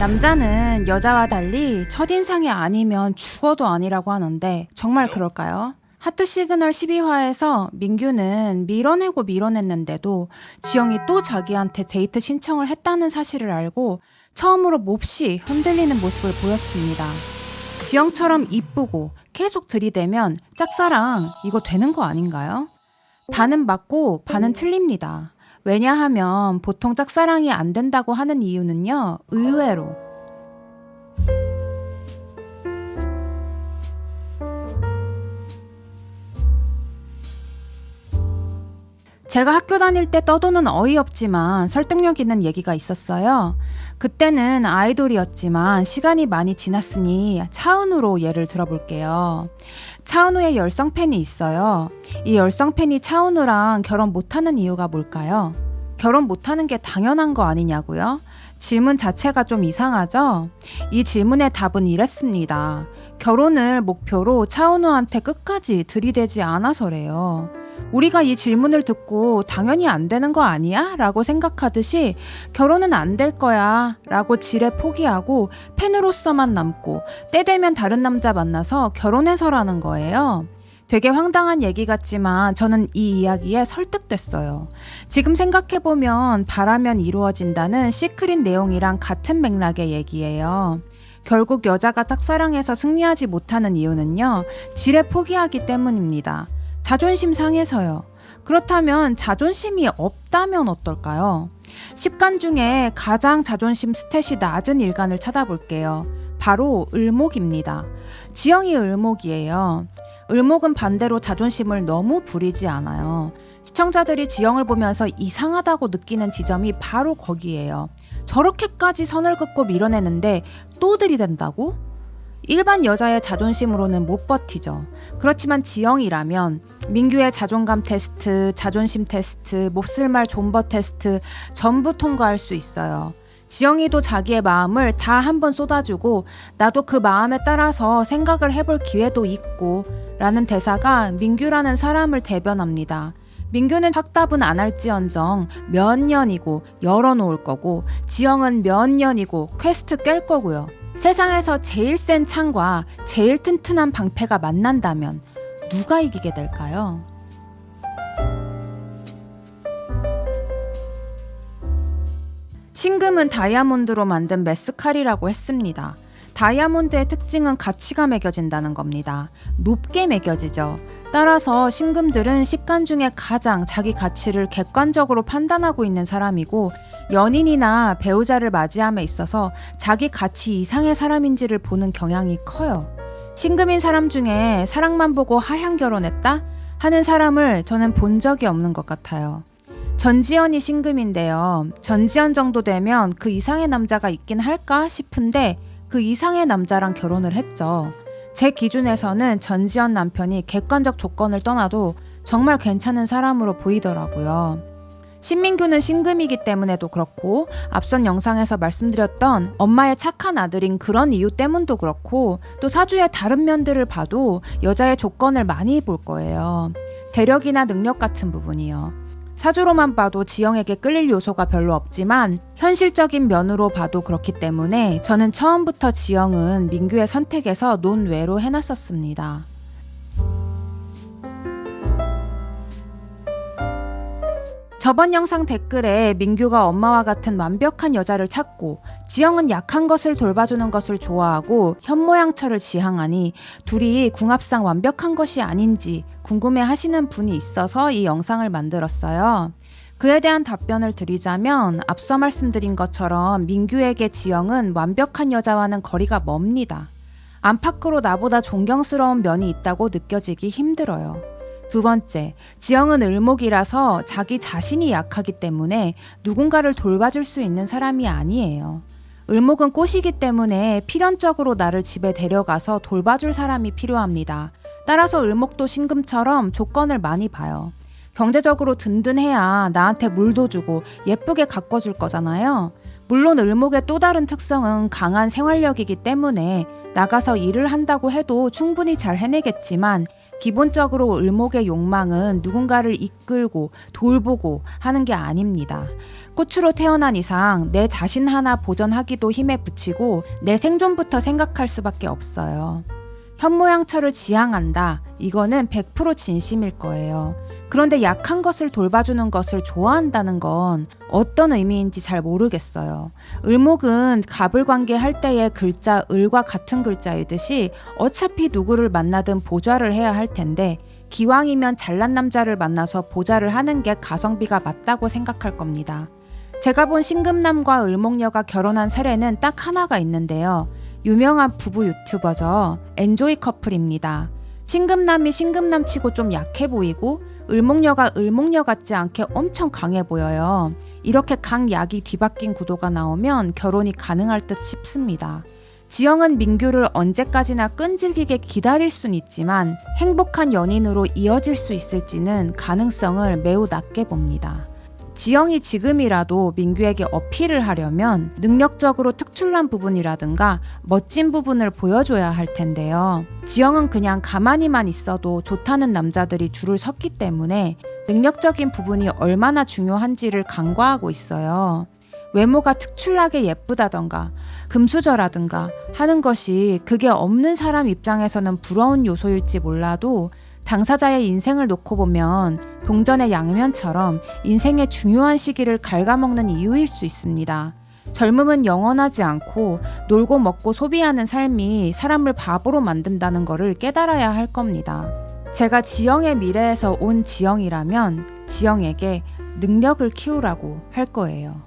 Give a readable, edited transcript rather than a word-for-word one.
남자는 여자와 달리 첫인상이 아니면 죽어도 아니라고 하는데 정말 그럴까요? 하트 시그널 12화에서 민규는 밀어냈는데도 지영이 또 자기한테 데이트 신청을 했다는 사실을 알고 처음으로 몹시 흔들리는 모습을 보였습니다. 지영처럼 이쁘고 계속 들이대면 짝사랑 이거 되는 거 아닌가요? 반은 맞고 반은 틀립니다. 왜냐하면 보통 짝사랑이 안 된다고 하는 이유는요, 의외로 제가 학교 다닐 때 떠도는 어이없지만 설득력 있는 얘기가 있었어요. 그때는 아이돌이었지만 시간이 많이 지났으니 차은우로 예를 들어볼게요. 차은우의 열성 팬이 있어요. 이 열성 팬이 차은우랑 결혼 못하는 이유가 뭘까요? 결혼 못하는 게 당연한 거 아니냐고요? 질문 자체가 좀 이상하죠? 이 질문의 답은 이랬습니다. 결혼을 목표로 차은우한테 끝까지 들이대지 않아서래요. 우리가 이 질문을 듣고 당연히 안 되는 거 아니야? 라고 생각하듯이 결혼은 안 될 거야 라고 지레 포기하고 팬으로서만 남고 때 되면 다른 남자 만나서 결혼해서라는 거예요. 되게 황당한 얘기 같지만 저는 이 이야기에 설득됐어요. 지금 생각해보면 바라면 이루어진다는 시크릿 내용이랑 같은 맥락의 얘기예요. 결국 여자가 짝사랑해서 승리하지 못하는 이유는요, 지레 포기하기 때문입니다. 자존심 상해서요. 그렇다면 자존심이 없다면 어떨까요? 10간 중에 가장 자존심 스탯이 낮은 일간을 찾아볼게요. 바로 을목입니다. 지영이 을목이에요. 을목은 반대로 자존심을 너무 부리지 않아요. 시청자들이 지영을 보면서 이상하다고 느끼는 지점이 바로 거기예요. 저렇게까지 선을 긋고 밀어내는데 또 들이댄다고? 일반 여자의 자존심으로는 못 버티죠. 그렇지만 지영이라면 민규의 자존감 테스트, 자존심 테스트, 몹쓸 말 존버 테스트 전부 통과할 수 있어요. 지영이도 자기의 마음을 다 한번 쏟아주고 나도 그 마음에 따라서 생각을 해볼 기회도 있고 라는 대사가 민규라는 사람을 대변합니다. 민규는 확답은 안 할지언정 몇 년이고 열어놓을 거고 지영은 몇 년이고 퀘스트 깰 거고요. 세상에서 제일 센 창과 제일 튼튼한 방패가 만난다면 누가 이기게 될까요? 신금은 다이아몬드로 만든 메스칼이라고 했습니다. 다이아몬드의 특징은 가치가 매겨진다는 겁니다. 높게 매겨지죠. 따라서 신금들은 10간 중에 가장 자기 가치를 객관적으로 판단하고 있는 사람이고 연인이나 배우자를 맞이함에 있어서 자기 가치 이상의 사람인지를 보는 경향이 커요. 신금인 사람 중에 사랑만 보고 하향 결혼했다? 하는 사람을 저는 본 적이 없는 것 같아요. 전지현이 신금인데요. 전지현 정도 되면 그 이상의 남자가 있긴 할까 싶은데 그 이상의 남자랑 결혼을 했죠. 제 기준에서는 전지현 남편이 객관적 조건을 떠나도 정말 괜찮은 사람으로 보이더라고요. 신민규는 신금이기 때문에도 그렇고 앞선 영상에서 말씀드렸던 엄마의 착한 아들인 그런 이유 때문도 그렇고 또 사주의 다른 면들을 봐도 여자의 조건을 많이 볼 거예요. 재력이나 능력 같은 부분이요. 사주로만 봐도 지영에게 끌릴 요소가 별로 없지만 현실적인 면으로 봐도 그렇기 때문에 저는 처음부터 지영은 민규의 선택에서 논외로 해놨었습니다. 저번 영상 댓글에 민규가 엄마와 같은 완벽한 여자를 찾고 지영은 약한 것을 돌봐주는 것을 좋아하고 현모양처를 지향하니 둘이 궁합상 완벽한 것이 아닌지 궁금해 하시는 분이 있어서 이 영상을 만들었어요. 그에 대한 답변을 드리자면 앞서 말씀드린 것처럼 민규에게 지영은 완벽한 여자와는 거리가 멉니다. 안팎으로 나보다 존경스러운 면이 있다고 느껴지기 힘들어요. 두 번째, 지영은 을목이라서 자기 자신이 약하기 때문에 누군가를 돌봐줄 수 있는 사람이 아니에요. 을목은 꽃이기 때문에 필연적으로 나를 집에 데려가서 돌봐줄 사람이 필요합니다. 따라서 을목도 신금처럼 조건을 많이 봐요. 경제적으로 든든해야 나한테 물도 주고 예쁘게 가꿔줄 거잖아요. 물론 을목의 또 다른 특성은 강한 생활력이기 때문에 나가서 일을 한다고 해도 충분히 잘 해내겠지만 기본적으로 을목의 욕망은 누군가를 이끌고 돌보고 하는 게 아닙니다. 꽃으로 태어난 이상 내 자신 하나 보존하기도 힘에 부치고 내 생존부터 생각할 수밖에 없어요. 현모양처를 지향한다. 이거는 100% 진심일 거예요. 그런데 약한 것을 돌봐주는 것을 좋아한다는 건 어떤 의미인지 잘 모르겠어요. 을목은 갑을관계 할 때의 글자 을과 같은 글자이듯이 어차피 누구를 만나든 보좌를 해야 할 텐데 기왕이면 잘난 남자를 만나서 보좌를 하는 게 가성비가 맞다고 생각할 겁니다. 제가 본 신금남과 을목녀가 결혼한 사례는 딱 하나가 있는데요. 유명한 부부 유튜버죠. 엔조이 커플입니다. 신금남이 신금남치고 좀 약해 보이고 을목녀가 을목녀 같지 않게 엄청 강해 보여요. 이렇게 강약이 뒤바뀐 구도가 나오면 결혼이 가능할 듯 싶습니다. 지영은 민규를 언제까지나 끈질기게 기다릴 순 있지만 행복한 연인으로 이어질 수 있을지는 가능성을 매우 낮게 봅니다. 지영이 지금이라도 민규에게 어필을 하려면 능력적으로 특출난 부분이라든가 멋진 부분을 보여줘야 할 텐데요. 지영은 그냥 가만히만 있어도 좋다는 남자들이 줄을 섰기 때문에 능력적인 부분이 얼마나 중요한지를 간과하고 있어요. 외모가 특출나게 예쁘다던가 금수저라든가 하는 것이 그게 없는 사람 입장에서는 부러운 요소일지 몰라도 당사자의 인생을 놓고 보면 동전의 양면처럼 인생의 중요한 시기를 갉아먹는 이유일 수 있습니다. 젊음은 영원하지 않고 놀고 먹고 소비하는 삶이 사람을 바보로 만든다는 것을 깨달아야 할 겁니다. 제가 지영의 미래에서 온 지영이라면 지영에게 능력을 키우라고 할 거예요.